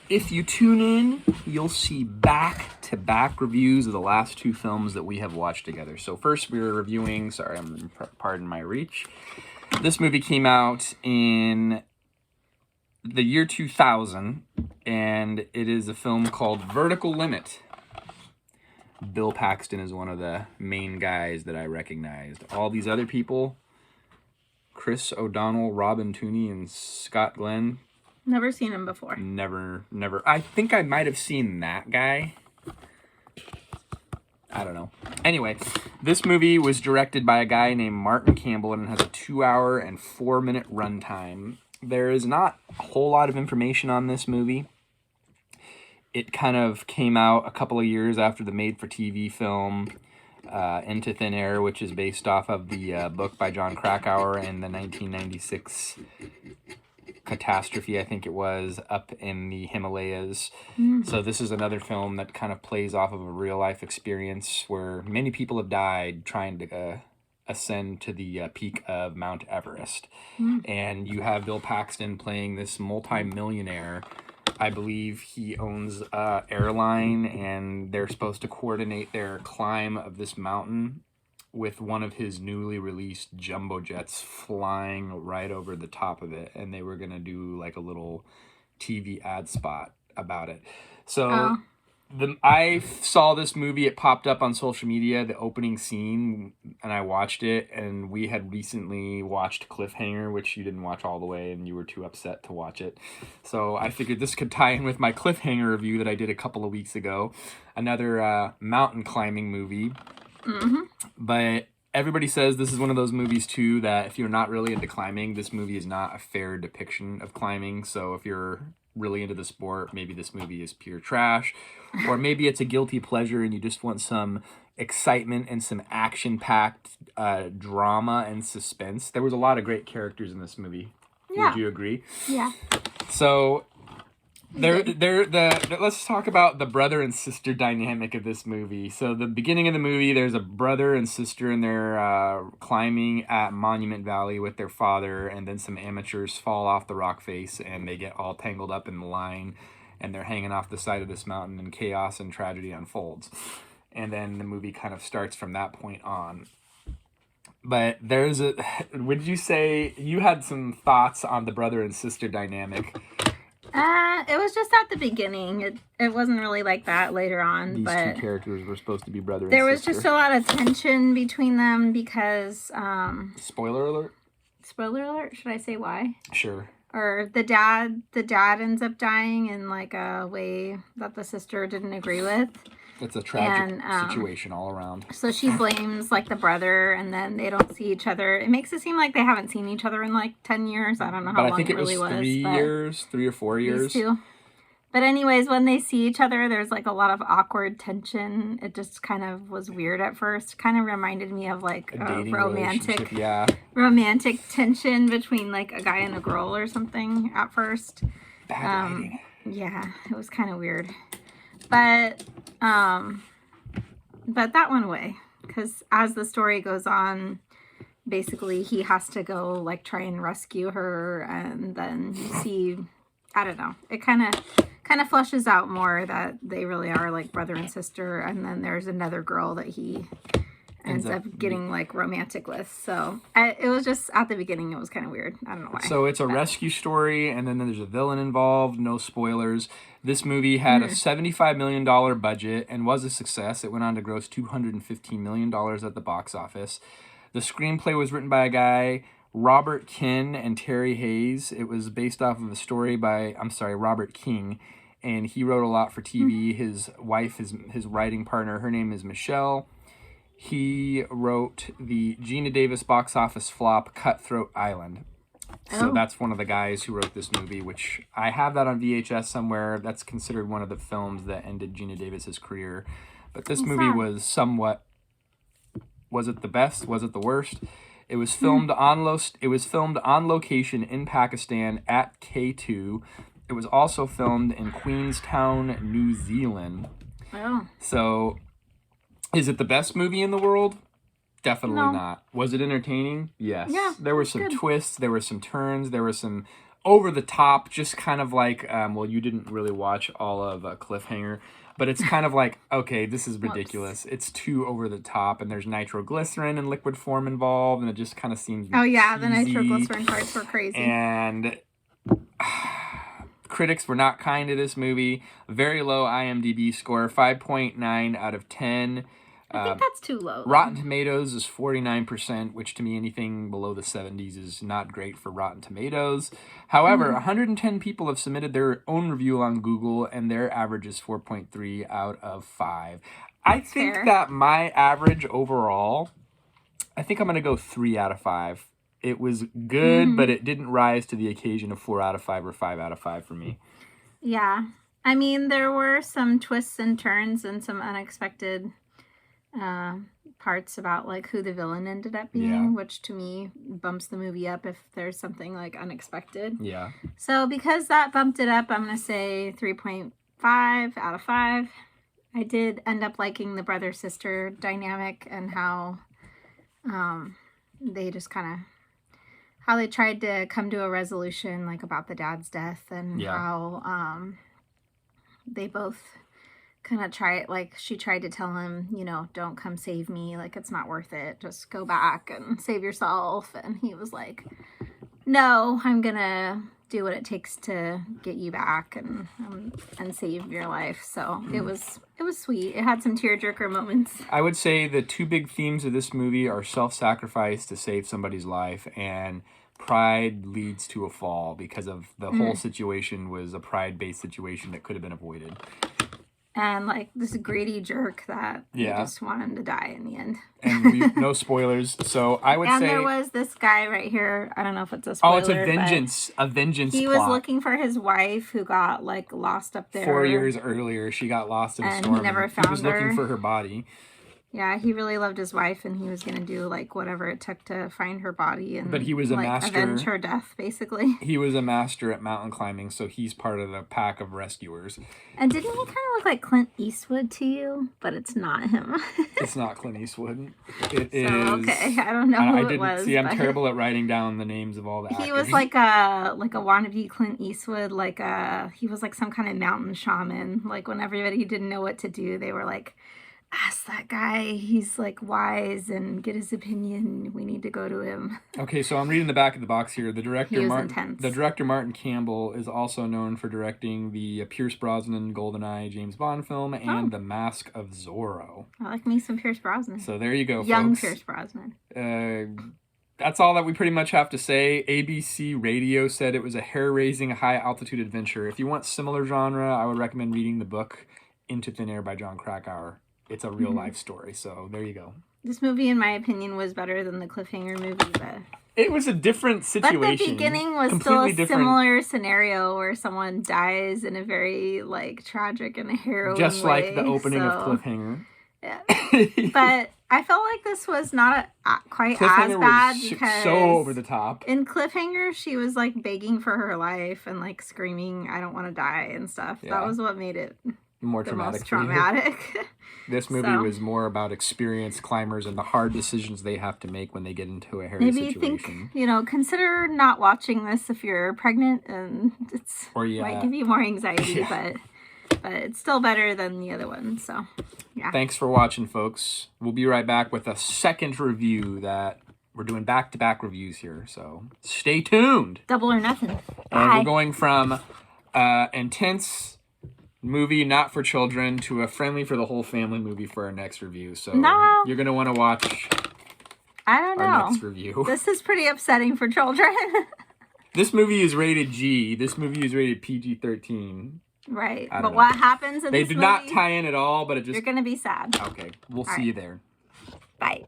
If you tune in, you'll see back-to-back reviews of the last two films that we have watched together. So first we were reviewing, pardon my reach. This movie came out in the year 2000, and it is a film called Vertical Limit. Bill Paxton is one of the main guys that I recognized. All these other people, Chris O'Donnell, Robin Tooney, and Scott Glenn. Never seen him before. Never. I think I might have seen that guy. I don't know. Anyway, this movie was directed by a guy named Martin Campbell, and it has a 2-hour and 4-minute runtime. There is not a whole lot of information on this movie. It kind of came out a couple of years after the made-for-TV film Into Thin Air, which is based off of the book by John Krakauer and the 1996 catastrophe, I think it was, up in the Himalayas. So this is another film that kind of plays off of a real-life experience where many people have died trying to ascend to the peak of Mount Everest. And you have Bill Paxton playing this multi-millionaire. I believe he owns an airline, and they're supposed to coordinate their climb of this mountain with one of his newly released jumbo jets flying right over the top of it, and they were going to do like a little TV ad spot about it. So I saw this movie, it popped up on social media, the opening scene, and I watched it, and we had recently watched Cliffhanger, which you didn't watch all the way, and you were too upset to watch it. So I figured this could tie in with my Cliffhanger review that I did a couple of weeks ago, another mountain climbing movie. But everybody says this is one of those movies too that if you're not really into climbing, this movie is not a fair depiction of climbing. So if you're really into the sport, maybe this movie is pure trash, or maybe it's a guilty pleasure and you just want some excitement and some action-packed drama and suspense. There was a lot of great characters in this movie. Yeah. Would you agree? Yeah. So let's talk about the brother and sister dynamic of this movie. So the beginning of the movie, there's a brother and sister, and they're climbing at Monument Valley with their father, and then some amateurs fall off the rock face, and they get all tangled up in the line, and they're hanging off the side of this mountain, and chaos and tragedy unfolds. And then the movie kind of starts from that point on. But would you say you had some thoughts on the brother and sister dynamic? It was just at the beginning. It wasn't really like that later on. These but two characters were supposed to be brother and there sister. was just a lot of tension between them because... Spoiler alert? Spoiler alert? Should I say why? Sure. Or the dad ends up dying in like a way that the sister didn't agree with. It's a tragic situation all around. So she blames like the brother, and then they don't see each other. It makes it seem like they haven't seen each other in like 10 years. I don't know how long it really was. But I think it was 3 or 4 years. These two. But anyways, when they see each other, there's like a lot of awkward tension. It just kind of was weird at first. Kind of reminded me of like a romantic tension between like a guy and a girl or something at first. Bad writing. Yeah, it was kind of weird. But that went away because as the story goes on, basically he has to go like try and rescue her, and then you see, I don't know, it kind of flushes out more that they really are like brother and sister, and then there's another girl that he ends up getting like romantic with. So it was just at the beginning, it was kind of weird. I don't know why. So it's a rescue story, and then there's a villain involved. No spoilers. This movie had a $75 million budget and was a success. It went on to gross $215 million at the box office. The screenplay was written by a guy, Robert Kin and Terry Hayes. It was based off of a story by, Robert King, and he wrote a lot for TV. His wife, his writing partner, her name is Michelle. He wrote the Geena Davis box office flop Cutthroat Island. So that's one of the guys who wrote this movie, which I have that on VHS somewhere. That's considered one of the films that ended Geena Davis's career. But this movie was somewhat... Was it the best? Was it the worst? It was filmed on location in Pakistan at K2. It was also filmed in Queenstown, New Zealand. Oh. So, is it the best movie in the world? Definitely not. Was it entertaining? Yes. Yeah, There were some twists. There were some turns. There were some over the top, just kind of like, well, you didn't really watch all of Cliffhanger, but it's kind of like, okay, this is ridiculous. It's too over the top, and there's nitroglycerin in liquid form involved, and it just kind of seems Oh yeah, the cheesy. nitroglycerin parts were crazy. And critics were not kind to this movie. Very low IMDb score, 5.9 out of 10. I think that's too low. Rotten Tomatoes is 49%, which to me, anything below the 70s is not great for Rotten Tomatoes. However, 110 people have submitted their own review on Google, and their average is 4.3 out of 5. I think that my average overall, I think I'm going to go 3 out of 5. It was good, but it didn't rise to the occasion of 4 out of 5 or 5 out of 5 for me. Yeah. I mean, there were some twists and turns and some unexpected parts about like who the villain ended up being, which to me bumps the movie up if there's something like unexpected. Yeah. So because that bumped it up, I'm going to say 3.5 out of 5. I did end up liking the brother-sister dynamic and how they just kind of, how they tried to come to a resolution like about the dad's death and how they both kind of she tried to tell him, you know, don't come save me, like it's not worth it, just go back and save yourself, and he was like, no, I'm gonna do what it takes to get you back and save your life. So it was sweet. It had some tearjerker moments. I would say the two big themes of this movie are self-sacrifice to save somebody's life and pride leads to a fall, because of the whole situation was a pride-based situation that could have been avoided. And like this greedy jerk that you just want him to die in the end. And no spoilers. So I would say. And there was this guy right here. I don't know if it's a spoiler. Oh, it's a vengeance He plot. was looking for his wife who got like lost up there. 4 years earlier, she got lost in a storm. And he never found her. He was looking for her body. Yeah, he really loved his wife, and he was going to do, like, whatever it took to find her body and, but he was a master, avenge her death, basically. He was a master at mountain climbing, so he's part of the pack of rescuers. And didn't he kind of look like Clint Eastwood to you? But it's not him. It's not Clint Eastwood. It is... Okay, I don't know who it was. See, I'm terrible at writing down the names of all the actors. He was like a wannabe Clint Eastwood, he was like some kind of mountain shaman. Like, when everybody didn't know what to do, they were like, ask that guy, he's like wise, and get his opinion. We need to go to him. Okay, so I'm reading the back of the box here. The director intense. The director Martin Campbell is also known for directing the Pierce Brosnan GoldenEye James Bond film and The Mask of Zorro. I like me some Pierce Brosnan. So there you go, Young folks. Pierce Brosnan. That's all that we pretty much have to say. ABC Radio said it was a hair-raising, high-altitude adventure. If you want similar genre, I would recommend reading the book Into Thin Air by John Krakauer. It's a real-life story, so there you go. This movie, in my opinion, was better than the Cliffhanger movie, but... It was a different situation. But the beginning was still a similar semario where someone dies in a very, like, tragic and harrowing just way. Like the opening of Cliffhanger. Yeah. But I felt like this was not quite as bad because... so over the top. In Cliffhanger, she was, like, begging for her life and, like, screaming, I don't want to die and stuff. Yeah. That was what made it... more traumatic. This movie was more about experienced climbers and the hard decisions they have to make when they get into a hairy situation. Consider not watching this if you're pregnant, and might give you more anxiety, but it's still better than the other one. So, yeah. Thanks for watching, folks. We'll be right back with a second review that we're doing back-to-back reviews here. So stay tuned. Double or nothing. And we're going from intense movie not for children to a friendly for the whole family movie for our next review. So you're going to want to watch our next review. This is pretty upsetting for children. This movie is rated G. This movie is rated PG-13. Right. But what happens in this movie? They did not tie in at all, but it just... You're going to be sad. Okay. We'll see you there. Bye.